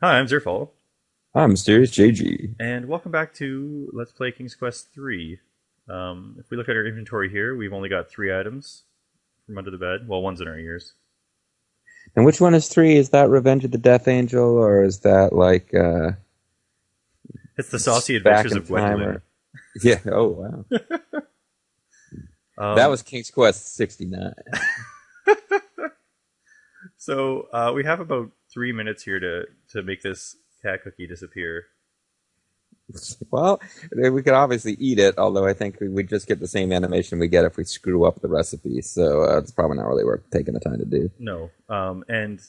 Hi, I'm Zerfall, I'm Mysterious JG. and welcome back to Let's Play King's Quest 3. If we look at our inventory here, we've only got 3 items from under the bed. Well, one's in our ears. And which one is 3? Is that Revenge of the Death Angel, or is that like It's the Saucy Back Adventures in of Time? Gwendolyn. Yeah. Oh wow. That was King's Quest 69. So we have about 3 minutes here to make this cat cookie disappear. Well, we could obviously eat it, although I think we'd just get the same animation we get if we screw up the recipe. So it's probably not really worth taking the time to do. No. And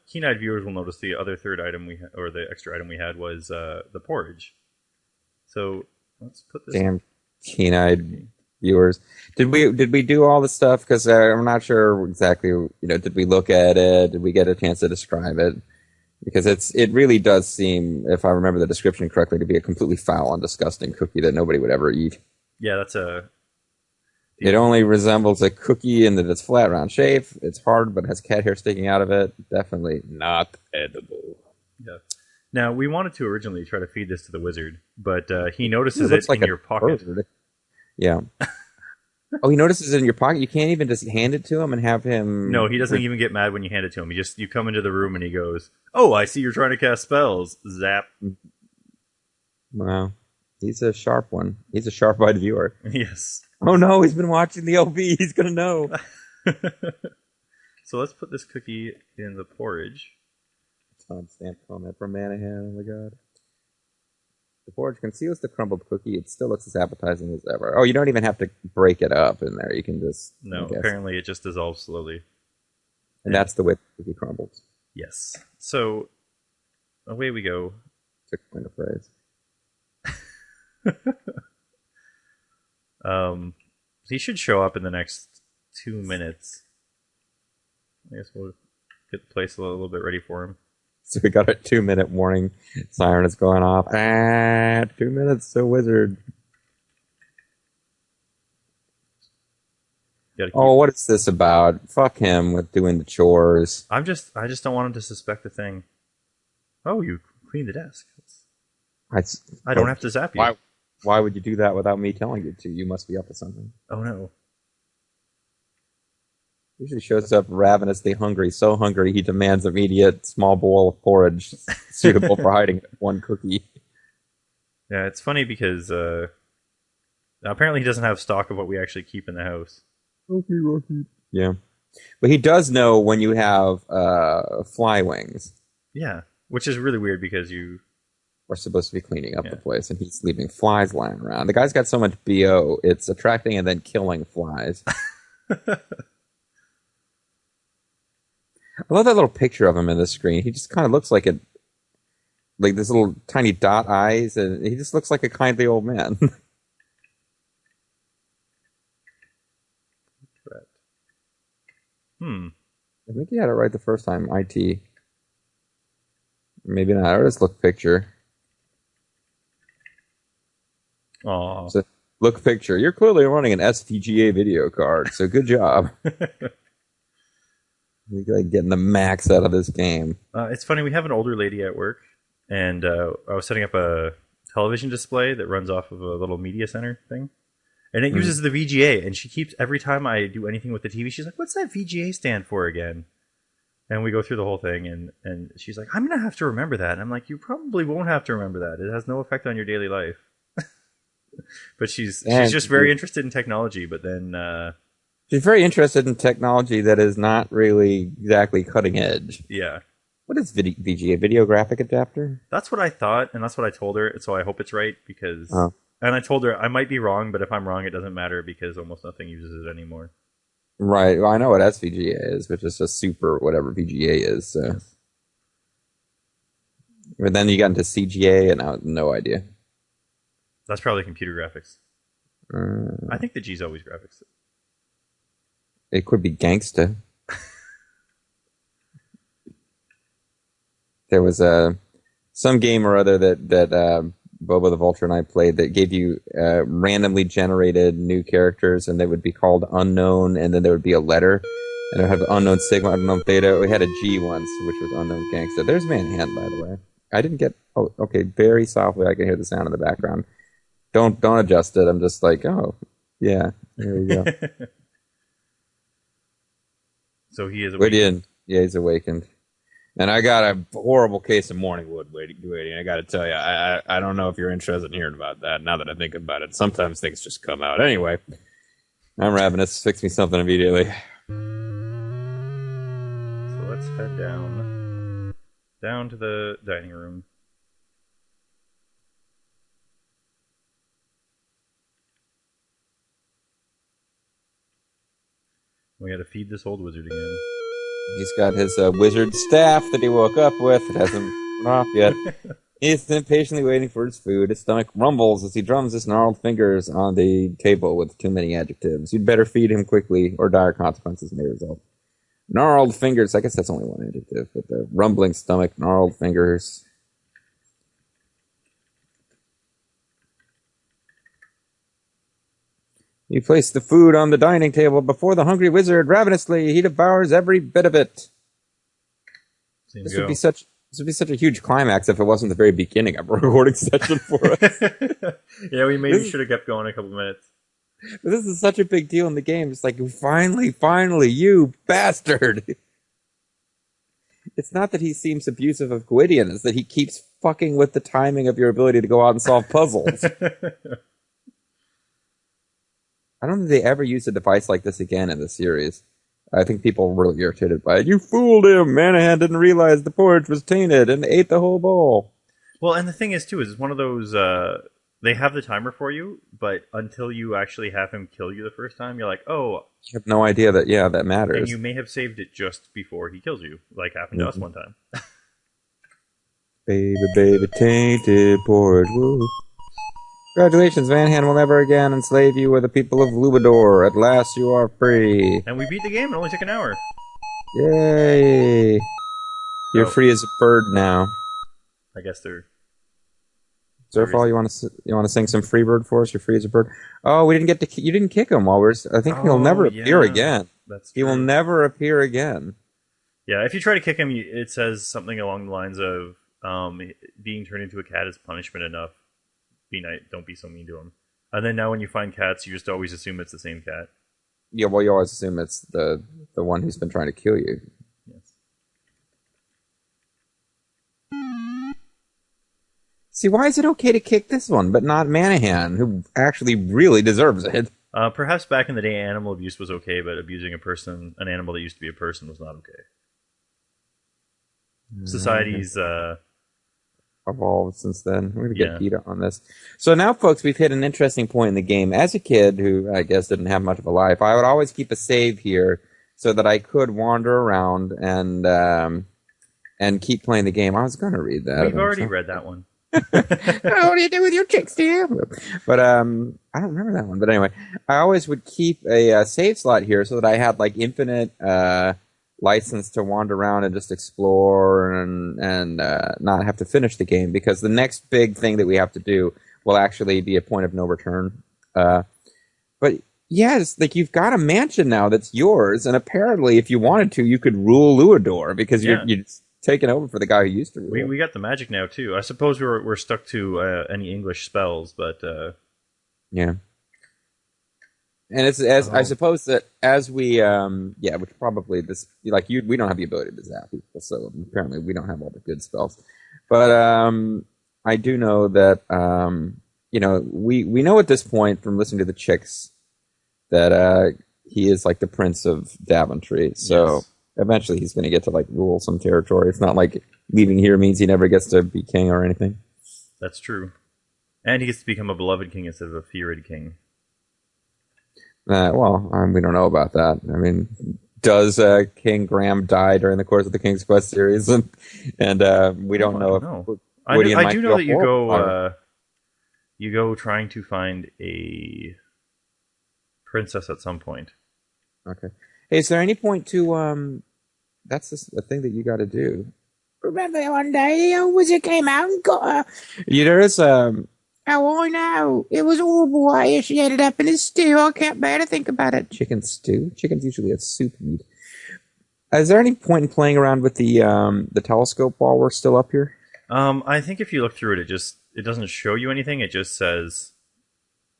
keen-eyed viewers will notice the other third item or the extra item we had was the porridge. So let's put this. Damn keen-eyed viewers. Did we do all the stuff? Because I'm not sure exactly. Did we look at it? Did we get a chance to describe it? Because it really does seem, if I remember the description correctly, to be a completely foul and disgusting cookie that nobody would ever eat. Yeah, that's It only resembles a cookie in that it's flat, round shape. It's hard, but has cat hair sticking out of it. Definitely not edible. Yeah. Now, we wanted to originally try to feed this to the wizard, but he notices it like in your pocket. Bird. Yeah. Oh, he notices it in your pocket? You can't even just hand it to him and have him... No, he doesn't even get mad when you hand it to him. You come into the room and he goes, "Oh, I see you're trying to cast spells." Zap. Wow. He's a sharp one. He's a sharp-eyed viewer. Yes. Oh no, he's been watching the OB. He's going to know. So let's put this cookie in the porridge. Timestamp comment from Manannan. Oh my god. The porridge conceals the crumbled cookie. It still looks as appetizing as ever. Oh, you don't even have to break it up in there. You can just... No, apparently it just dissolves slowly. And that's the way the cookie crumbles. Yes. So, away we go. To coin a phrase. He should show up in the next 2 minutes. I guess we'll get the place a little bit ready for him. So we got a 2-minute warning. Siren is going off. 2 minutes to wizard. Oh, what is this about? Fuck him with doing the chores. I just don't want him to suspect a thing. Oh, you cleaned the desk. I don't have to zap you. Why would you do that without me telling you to? You must be up to something. Oh no. Usually shows up ravenously hungry, so hungry he demands immediate small bowl of porridge suitable for hiding one cookie. Yeah, it's funny because apparently he doesn't have stock of what we actually keep in the house. Okay, Rocky. Yeah. But he does know when you have fly wings. Yeah, which is really weird because you... We're supposed to be cleaning up the place, and he's leaving flies lying around. The guy's got so much BO, it's attracting and then killing flies. I love that little picture of him in the screen. He just kind of looks like this little tiny dot eyes, and he just looks like a kindly old man. I think he had it right the first time. IT. Maybe not. Or just look picture. Aww. So, look picture. You're clearly running an SVGA video card, so good job. You're like getting the max out of this game. It's funny, we have an older lady at work, and I was setting up a television display that runs off of a little media center thing. And it uses the VGA, and she keeps, every time I do anything with the TV, she's like, "What's that VGA stand for again?" And we go through the whole thing, and she's like, "I'm going to have to remember that." And I'm like, "You probably won't have to remember that. It has no effect on your daily life." But she's just very interested in technology, but then... she's very interested in technology that is not really exactly cutting edge. Yeah. What is VGA? Video graphic adapter? That's what I thought, and that's what I told her, so I hope it's right, because... Oh. And I told her, I might be wrong, but if I'm wrong, it doesn't matter, because almost nothing uses it anymore. Right. Well, I know what SVGA is, which is just super whatever VGA is, so... Yes. But then you got into CGA, and I had no idea. That's probably computer graphics. I think the G's always graphics. It could be gangsta. There was some game or other that Bobo the Vulture and I played that gave you randomly generated new characters, and they would be called unknown, and then there would be a letter And I have unknown sigma, unknown theta. We had a G once, which was unknown gangsta. There's Manhattan, by the way. I didn't get. Oh, okay. Very softly, I can hear the sound in the background. Don't adjust it. I'm just like, oh, yeah. There we go. So he is awakened. Yeah, he's awakened. And I got a horrible case of morning wood waiting. I got to tell you, I don't know if you're interested in hearing about that. Now that I think about it, sometimes things just come out. Anyway, I'm ravenous. Fix me something immediately. So let's head down to the dining room. We got to feed this old wizard again. He's got his wizard staff that he woke up with. It hasn't run off yet. He's impatiently waiting for his food. His stomach rumbles as he drums his gnarled fingers on the table with too many adjectives. You'd better feed him quickly, or dire consequences may result. Gnarled fingers. I guess that's only one adjective, but the rumbling stomach, gnarled fingers. You place the food on the dining table before the hungry wizard. Ravenously, he devours every bit of it. This would be such a huge climax if it wasn't the very beginning of a recording session for us. Yeah, we maybe should have kept going a couple minutes. But this is such a big deal in the game. It's like, finally, you bastard! It's not that he seems abusive of Gwydion, it's that he keeps fucking with the timing of your ability to go out and solve puzzles. I don't think they ever use a device like this again in the series. I think people were really irritated by it. You fooled him! Manannan didn't realize the porridge was tainted and ate the whole bowl. Well, and the thing is, too, is it's one of those... they have the timer for you, but until you actually have him kill you the first time, you're like, oh... You have no idea that, that matters. And you may have saved it just before he kills you, like happened to us one time. Baby, tainted porridge, woo. Congratulations, Manannan will never again enslave you with the people of Lubador. At last you are free. And we beat the game. It only took an hour. Yay! You're free as a bird now. I guess they're... Zerfall, you want to sing some Freebird for us? You're free as a bird. Oh, we didn't get to. You didn't kick him while we're. I think he'll never appear again. That's true. He will never appear again. Yeah, if you try to kick him, it says something along the lines of being turned into a cat is punishment enough. Be nice. Don't be so mean to him. And then now when you find cats, you just always assume it's the same cat. Yeah, well, you always assume it's the one who's been trying to kill you. Yes. See, why is it okay to kick this one, but not Manannan, who actually really deserves it? Perhaps back in the day, animal abuse was okay, but abusing an animal that used to be a person, was not okay. Society's... evolved since then. We're going to get PETA on this. So now, folks, we've hit an interesting point in the game. As a kid who, I guess, didn't have much of a life, I would always keep a save here so that I could wander around and keep playing the game. I was going to read that. We've already read that one. What do you do with your chicks, dear? But I don't remember that one. But anyway, I always would keep a save slot here so that I had like infinite license to wander around and just explore and not have to finish the game, because the next big thing that we have to do will actually be a point of no return. But yes, like you've got a mansion now that's yours, and apparently if you wanted to, you could rule Luador because you're taking over for the guy who used to rule. We got the magic now too. I suppose we're stuck to any English spells, but yeah. And it's I suppose that as we which probably this like we don't have the ability to zap people, so apparently we don't have all the good spells. But I do know that we know at this point from listening to the chicks that he is like the Prince of Daventry. So eventually he's going to get to like rule some territory. It's not like leaving here means he never gets to be king or anything. That's true. And he gets to become a beloved king instead of a feared king. We don't know about that. I mean, does King Graham die during the course of the King's Quest series? And we don't know. I do know that you go trying to find a princess at some point. Okay. Hey, is there any point to that's a thing that you got to do? Remember one day a wizard came out and got her? Yeah, there is Oh, I know. It was horrible way she ended up in a stew. I can't bear to think about it. Chicken stew? Chicken's usually a soup meat. Is there any point in playing around with the telescope while we're still up here? I think if you look through it, it doesn't show you anything. It just says,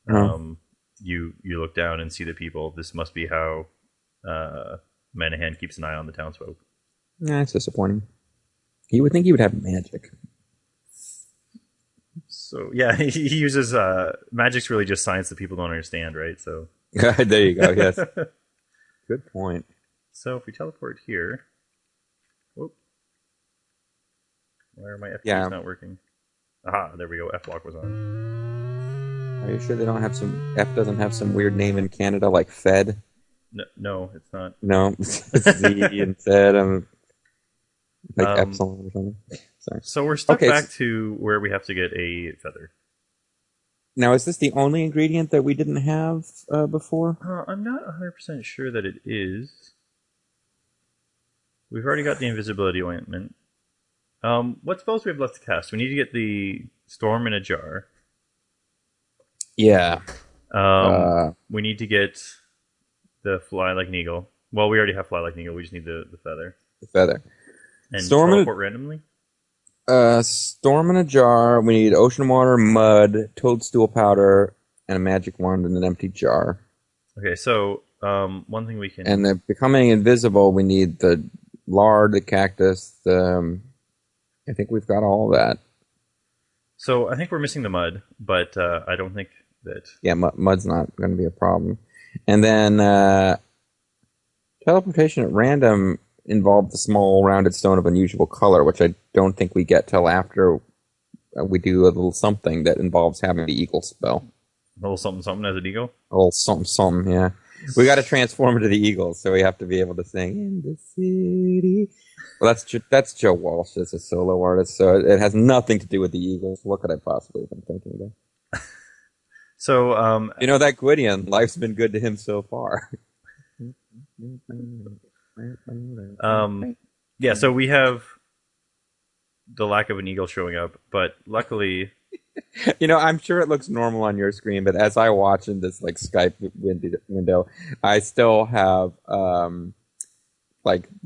you look down and see the people. This must be how Manannan keeps an eye on the townsfolk. Nah, it's disappointing. You would think he would have magic. So yeah, he uses magic's really just science that people don't understand, right? So there you go. Yes, good point. So if we teleport here, whoop, where are my F keys not working? Aha, there we go. F lock was on. Are you sure they don't have F doesn't have some weird name in Canada like Fed? No, it's not. No, it's Z and Fed. Like Epsilon or something. Sorry. So we're stuck back to where we have to get a feather. Now, is this the only ingredient that we didn't have before? I'm not 100% sure that it is. We've already got the invisibility ointment. What spells do we have left to cast? We need to get the storm in a jar. Yeah. We need to get the fly like an eagle. Well, we already have fly like an eagle. We just need the feather. The feather. And teleport randomly? Storm in a jar. We need ocean water, mud, toadstool powder, and a magic wand in an empty jar. Okay, so one thing we can... And then becoming invisible, we need the lard, the cactus, I think we've got all that. So I think we're missing the mud, but I don't think that... Yeah, mud's not going to be a problem. And then teleportation at random involved the small rounded stone of unusual color, which I don't think we get till after we do a little something that involves having the eagle spell. A little something something as an eagle? A little something something, yeah. We got to transform into the eagle, so we have to be able to sing in the city. Well, that's Joe Walsh as a solo artist, so it has nothing to do with the Eagles. What could I possibly have been thinking of? So, that Gwydion, life's been good to him so far. Yeah, so we have the lack of an eagle showing up, but luckily... I'm sure it looks normal on your screen, but as I watch in this Skype window, I still have the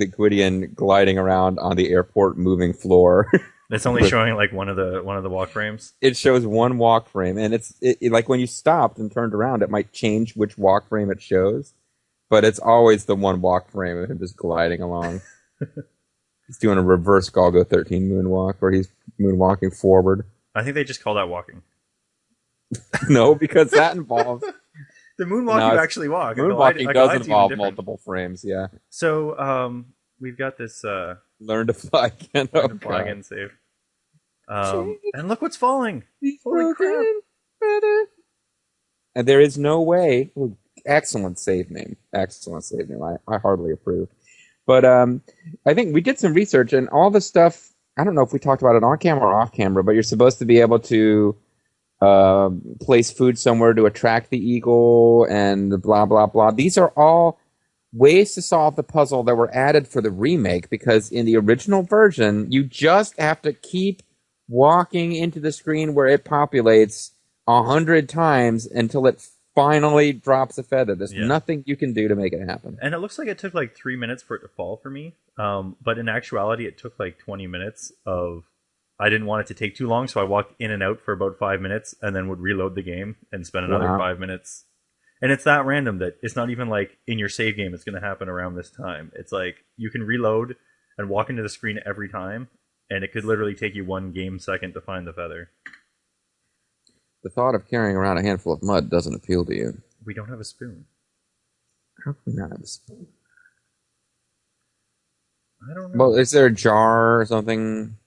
Gwydion gliding around on the airport moving floor. It's only showing one of the walk frames. It shows one walk frame, and it's like when you stopped and turned around, it might change which walk frame it shows, but it's always the one walk frame of him just gliding along. He's doing a reverse Golgo 13 moonwalk, or he's moonwalking forward. I think they just call that walking. No, because that involves... The moonwalk you actually walk. Moonwalking does involve multiple frames, yeah. So, we've got this... Learn to fly again. Learn to fly again save. And look what's falling! Holy crap! And there is no way... Ooh, excellent save name. Excellent save name. I hardly approve. But I think we did some research, and all the stuff... I don't know if we talked about it on camera or off camera, but you're supposed to be able to place food somewhere to attract the eagle and blah, blah, blah. These are all ways to solve the puzzle that were added for the remake, because in the original version, you just have to keep walking into the screen where it populates 100 times until it finally drops a feather. There's nothing you can do to make it happen. And it looks like it took 3 minutes for it to fall for me. But in actuality, it took 20 minutes of... I didn't want it to take too long, so I walked in and out for about 5 minutes and then would reload the game and spend another 5 minutes. And it's that random that it's not even in your save game it's going to happen around this time. It's you can reload and walk into the screen every time, and it could literally take you 1 game second to find the feather. The thought of carrying around a handful of mud doesn't appeal to you. We don't have a spoon. How can we not have a spoon? I don't know. Well, is there a jar or something?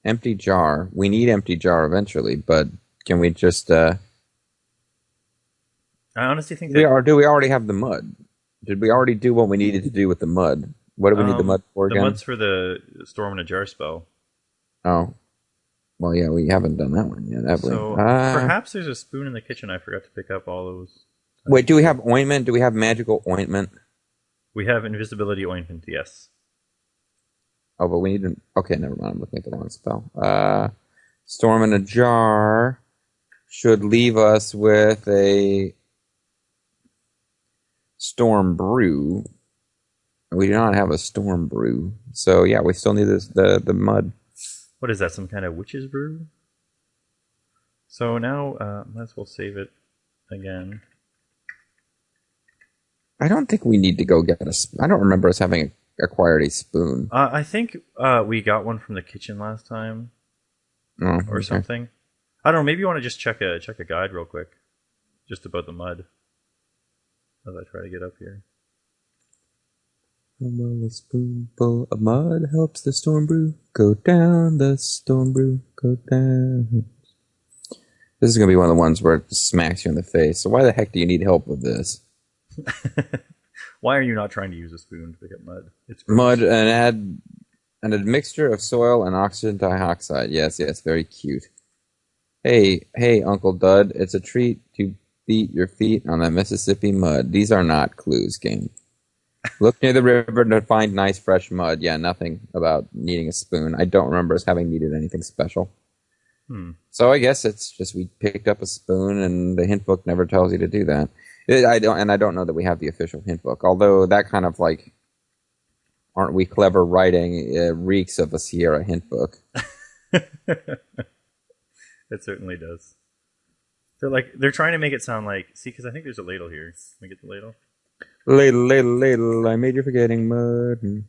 Empty jar. We need empty jar eventually, but can we just... I honestly think that... Do we already have the mud? Did we already do what we needed to do with the mud? What do we need the mud for again? The mud's for the storm in a jar spell. Oh. Well, yeah, we haven't done that one yet, have we? So perhaps there's a spoon in the kitchen. I forgot to pick up all those. Wait, do we have ointment? Do we have magical ointment? We have invisibility ointment, yes. Oh, but we need to... Okay, never mind. I'm looking at the wrong spell. Storm in a jar should leave us with a storm brew. We do not have a storm brew. So, yeah, we still need the mud. What is that, some kind of witch's brew? So now, might as well save it again. I don't think we need to go get I don't remember us having acquired a spoon. I think we got one from the kitchen last time. Oh, or something. I don't know, maybe you want to just check a guide real quick. Just about the mud. As I try to get up here. A spoonful of mud helps the storm brew go down, the storm brew go down. This is going to be one of the ones where it smacks you in the face. So why the heck do you need help with this? Why are you not trying to use a spoon to pick up mud? It's gross. Mud and a mixture of soil and oxygen dioxide. Yes, very cute. Hey, Uncle Dud, it's a treat to beat your feet on that Mississippi mud. These are not clues, game. Look near the river to find nice fresh mud. Yeah, nothing about needing a spoon. I don't remember us having needed anything special. So I guess it's just we picked up a spoon, and the hint book never tells you to do that. I don't know that we have the official hint book. Although that kind of like, aren't we clever writing reeks of a Sierra hint book. It certainly does. They're trying to make it sound like, see, because I think there's a ladle here. Can we get the ladle? Ladle, I made you forgetting mud.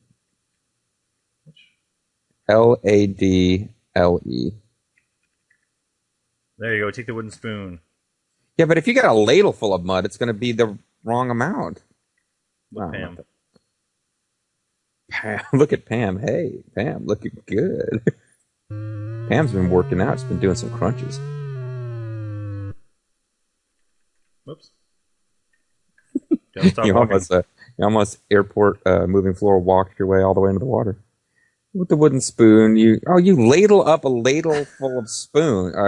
Ladle. There you go, take the wooden spoon. Yeah, but if you got a ladle full of mud, it's going to be the wrong amount. Look, Pam. Look at Pam. Hey, Pam, looking good. Pam's been working out. She's been doing some crunches. Whoops. You almost airport moving floor walked your way all the way into the water. With the wooden spoon, you ladle up a ladle full of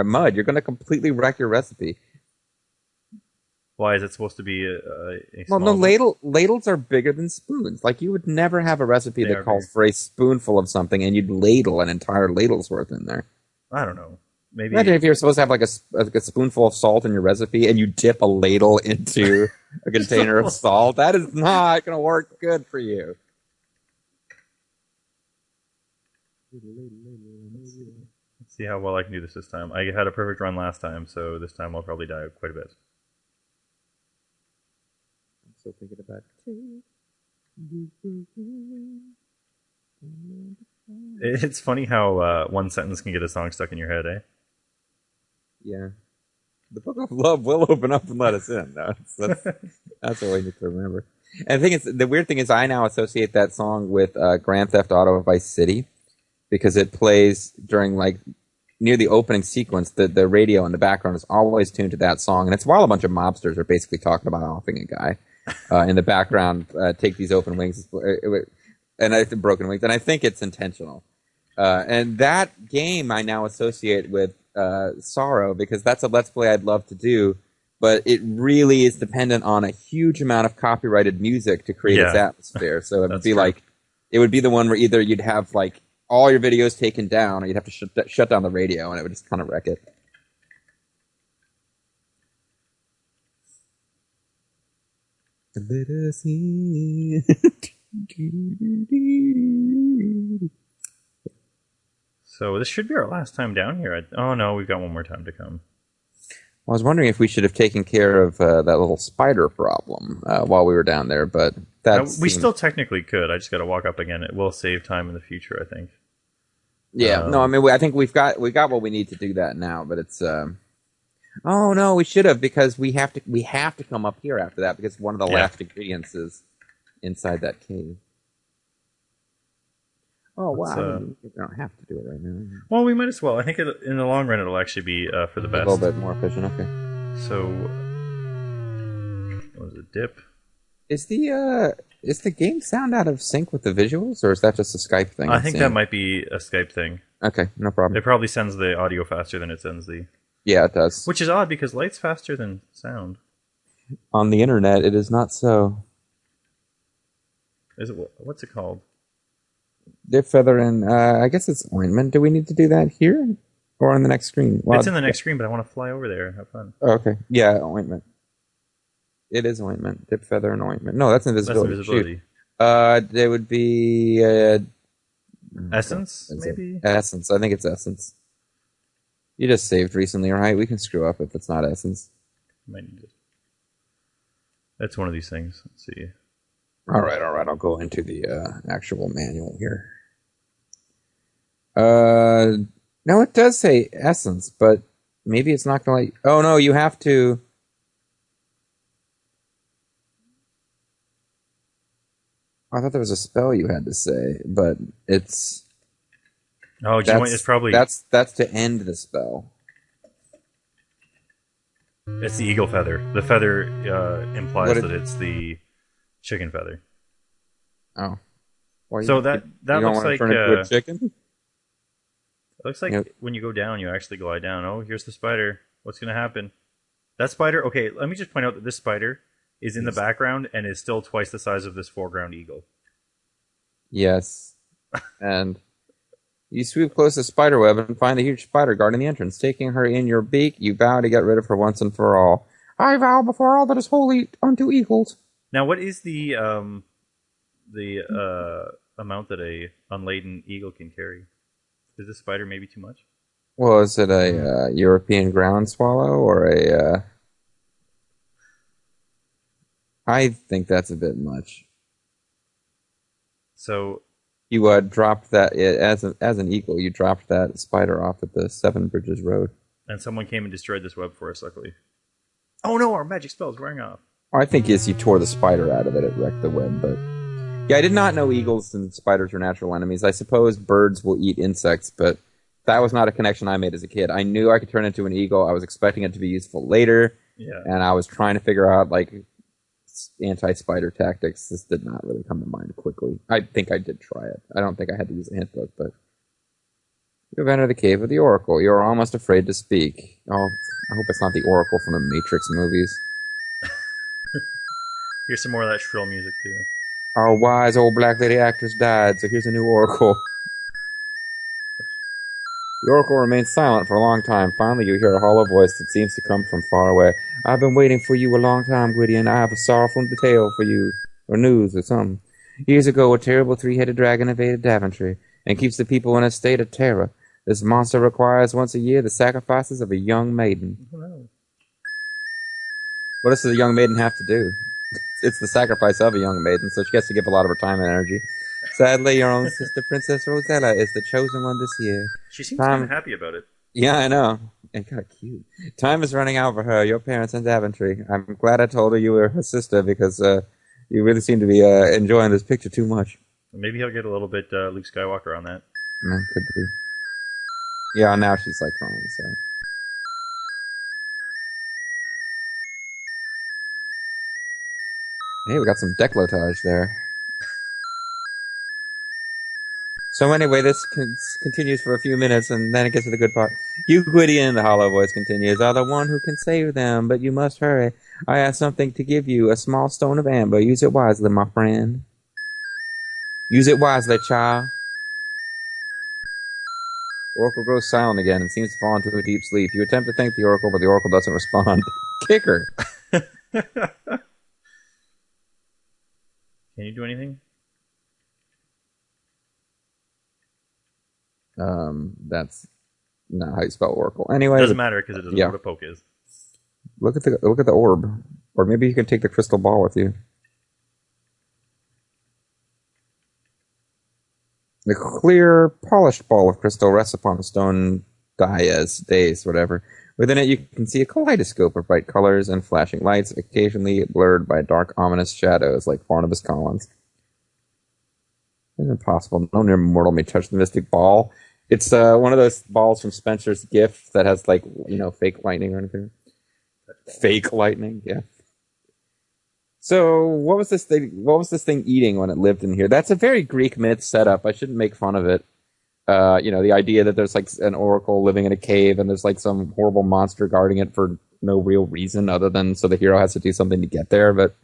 mud. You're going to completely wreck your recipe. Why is it supposed to be a well, no, ladles are bigger than spoons. Like, you would never have a recipe that calls for a spoonful of something, and you'd ladle an entire ladle's worth in there. I don't know. Maybe. Imagine if you're supposed to have like a spoonful of salt in your recipe, and you dip a ladle into a container of salt. That is not going to work good for you. Let's see how well I can do this time. I had a perfect run last time, so this time I'll probably die quite a bit. I'm still thinking about it. It's funny how one sentence can get a song stuck in your head, eh? Yeah. The Book of Love will open up and let us in. No, that's what we need to remember. And the weird thing is I now associate that song with Grand Theft Auto Vice City, because it plays during, like, near the opening sequence. The radio in the background is always tuned to that song, and it's while a bunch of mobsters are basically talking about offing a guy. In the background, take these open wings, and I think broken wings, and I think it's intentional. And that game I now associate with Sorrow, because that's a Let's Play I'd love to do, but it really is dependent on a huge amount of copyrighted music to create its atmosphere. So it would be like, it would be the one where either you'd have like all your videos taken down, or you'd have to shut down the radio, and it would just kind of wreck it. Let us in. So this should be our last time down here. Oh no, we've got one more time to come. I was wondering if we should have taken care of that little spider problem while we were down there, but we still technically could. I just got to walk up again. It will save time in the future, I think. Yeah, no, I mean, I think we got what we need to do that now, but it's. Oh no, we should have, because we have to come up here after that, because one of the last ingredients is inside that cave. Oh wow! We don't have to do it right now. Well, we might as well. I think in the long run, it'll actually be for the best. A little bit more efficient. Okay. So, what was it? Dip. Is the game sound out of sync with the visuals, or is that just a Skype thing? I think that might be a Skype thing. Okay, no problem. It probably sends the audio faster than it sends the. Yeah, it does. Which is odd, because light's faster than sound. On the internet, it is not so. Is it? What's it called? Dip, feather, and I guess it's ointment. Do we need to do that here or on the next screen? Well, it's in the next screen, but I want to fly over there and have fun. Oh, okay. Yeah, ointment. It is ointment. Dip, feather, and ointment. No, that's invisibility. That's invisibility. They would be Essence, is maybe? it Essence. I think it's Essence. You just saved recently, right? We can screw up if it's not Essence. Might need it. That's one of these things. Let's see. All right. I'll go into the actual manual here. No, it does say Essence, but maybe it's not going to let you... Oh, no, you have to... I thought there was a spell you had to say, but it's... Oh, do you want, it's probably... That's to end the spell. It's the eagle feather. The feather implies that it's the chicken feather. Oh. Well, so that looks like... turn into a chicken? It looks like when you go down, you actually glide down. Oh, here's the spider. What's going to happen? That spider... Okay, let me just point out that this spider is in the background and is still twice the size of this foreground eagle. Yes. And you sweep close to the spider web and find a huge spider guarding the entrance. Taking her in your beak, you vow to get rid of her once and for all. I vow before all that is holy unto eagles. Now, what is the amount that a unladen eagle can carry? Is this spider maybe too much? Well, is it a European ground swallow or a... I think that's a bit much. So you dropped that as an eagle. You dropped that spider off at the Seven Bridges Road, and someone came and destroyed this web for us. Luckily. Oh no, our magic spell's wearing off. I think as you tore the spider out of it, it wrecked the web. But yeah, I did not know eagles and spiders were natural enemies. I suppose birds will eat insects, but that was not a connection I made as a kid. I knew I could turn into an eagle. I was expecting it to be useful later, and I was trying to figure out like anti-spider tactics. This did not really come to mind quickly. I think I did try it. I don't think I had to use a hint book, but you have entered the cave of the Oracle. You are almost afraid to speak. Oh, I hope it's not the Oracle from the Matrix movies. Here's some more of that shrill music too. Our wise old black lady actress died, so here's a new Oracle. The Oracle remains silent for a long time. Finally, you hear a hollow voice that seems to come from far away. I've been waiting for you a long time, Gwydion. I have a sorrowful tale for you, or news, or something. Years ago, a terrible three-headed dragon invaded Daventry and keeps the people in a state of terror. This monster requires once a year the sacrifices of a young maiden. Oh. What does the young maiden have to do? It's the sacrifice of a young maiden, so she has to give a lot of her time and energy. Sadly, your own sister, Princess Rosella, is the chosen one this year. She seems kind of happy about it. Yeah, I know. And kind of cute. Time is running out for her, your parents in Daventry. I'm glad I told her you were her sister because you really seem to be enjoying this picture too much. Maybe he'll get a little bit Luke Skywalker on that. Could be. Yeah, now she's like crying, so. Hey, we got some décolletage there. So anyway, this continues for a few minutes, and then it gets to the good part. You, Gwydion, the hollow voice continues, are the one who can save them, but you must hurry. I have something to give you, a small stone of amber. Use it wisely, my friend. Use it wisely, child. Oracle grows silent again and seems to fall into a deep sleep. You attempt to thank the Oracle, but the Oracle doesn't respond. Kick her. Can you do anything? That's not how you spell Oracle. Anyway, it doesn't matter because it doesn't know what a poke is. Look at the orb, or maybe you can take the crystal ball with you. The clear, polished ball of crystal rests upon a stone dais, whatever. Within it, you can see a kaleidoscope of bright colors and flashing lights, occasionally blurred by dark, ominous shadows like Barnabas Collins. It's impossible. No mere mortal may touch the mystic ball. It's one of those balls from Spencer's Gift that has, like, fake lightning or anything. Fake lightning, yeah. So, what was this thing eating when it lived in here? That's a very Greek myth setup. I shouldn't make fun of it. The idea that there's like an oracle living in a cave and there's like some horrible monster guarding it for no real reason other than so the hero has to do something to get there. But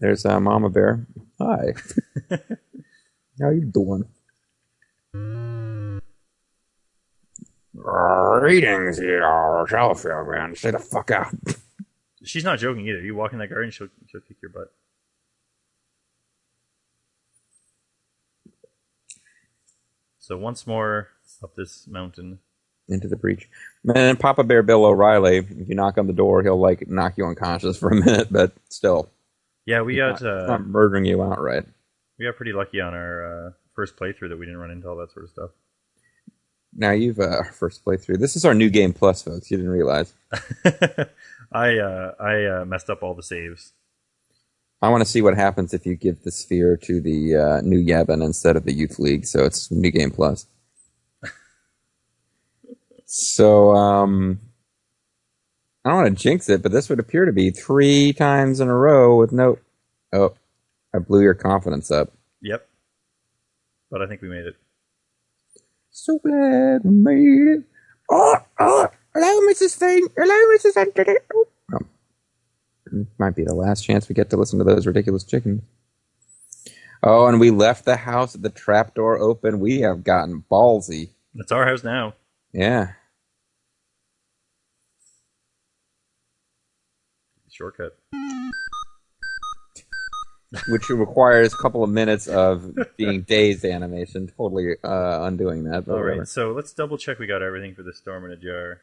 there's Mama Bear. Hi. How you doing? Greetings, you Shellfield, man. Stay the fuck out. She's not joking either. You walk in that garden, she'll kick your butt. So once more up this mountain. Into the breach. And Papa Bear Bill O'Reilly, if you knock on the door, he'll like knock you unconscious for a minute, but still. Yeah, we got not murdering you outright. We got pretty lucky on our first playthrough that we didn't run into all that sort of stuff. Now you've first playthrough. This is our new game plus, folks. You didn't realize. I messed up all the saves. I want to see what happens if you give the sphere to the new Yevon instead of the Youth League. So it's new game plus. So, I don't want to jinx it, but this would appear to be 3 times in a row with no... Oh, I blew your confidence up. Yep. But I think we made it. So glad we made it. Oh, hello, Mrs. Thing. Hello, Mrs. Anthony. Oh. Might be the last chance we get to listen to those ridiculous chickens. Oh, and we left the house at the trapdoor open. We have gotten ballsy. It's our house now. Yeah. Shortcut. Which requires a couple of minutes of being dazed animation. Totally undoing that. All right, so let's double check we got everything for the storm in a jar.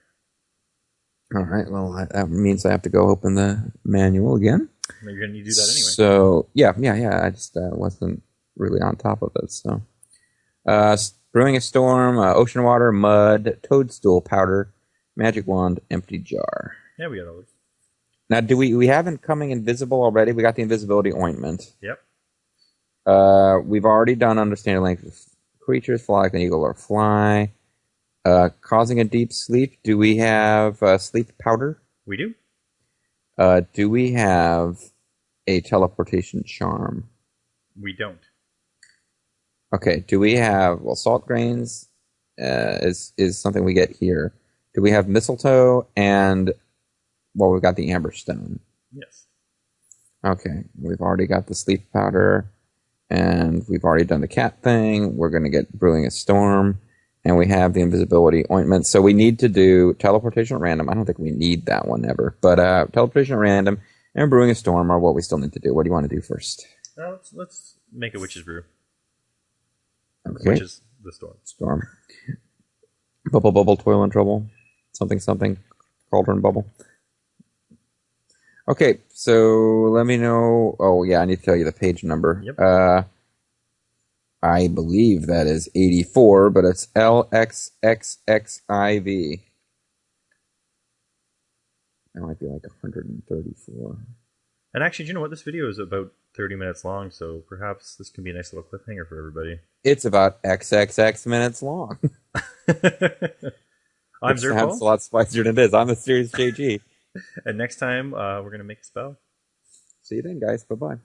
All right, well, that means I have to go open the manual again. You're going to do that anyway. So, yeah. I just wasn't really on top of it. So, brewing a storm, ocean water, mud, toadstool powder, magic wand, empty jar. Yeah, we got all those. Now, do we haven't coming invisible already? We got the invisibility ointment. Yep. We've already done understanding length of creatures, fly like an eagle or fly. Causing a deep sleep. Do we have sleep powder? We do. Do we have a teleportation charm? We don't. Okay. Do we have salt grains? Is something we get here. Do we have mistletoe and we've got the amber stone? Yes. Okay. We've already got the sleep powder, and we've already done the cat thing. We're going to get brewing a storm, and we have the invisibility ointment. So we need to do teleportation at random. I don't think we need that one ever, but teleportation at random and brewing a storm are what we still need to do. What do you want to do first? Let's make a witch's brew. Okay. Which is the storm. Storm. Bubble, toil and trouble. Something. Cauldron bubble. Okay, so let me know. Oh, yeah, I need to tell you the page number. Yep. I believe that is 84, but it's LXXXIV. That might be like 134. And actually, do you know what? This video is about 30 minutes long, so perhaps this can be a nice little cliffhanger for everybody. It's about XXX minutes long. I'm Zerfall. It's a lot spicier than it is. I'm a serious JG. And next time, we're going to make a spell. See you then, guys. Bye-bye.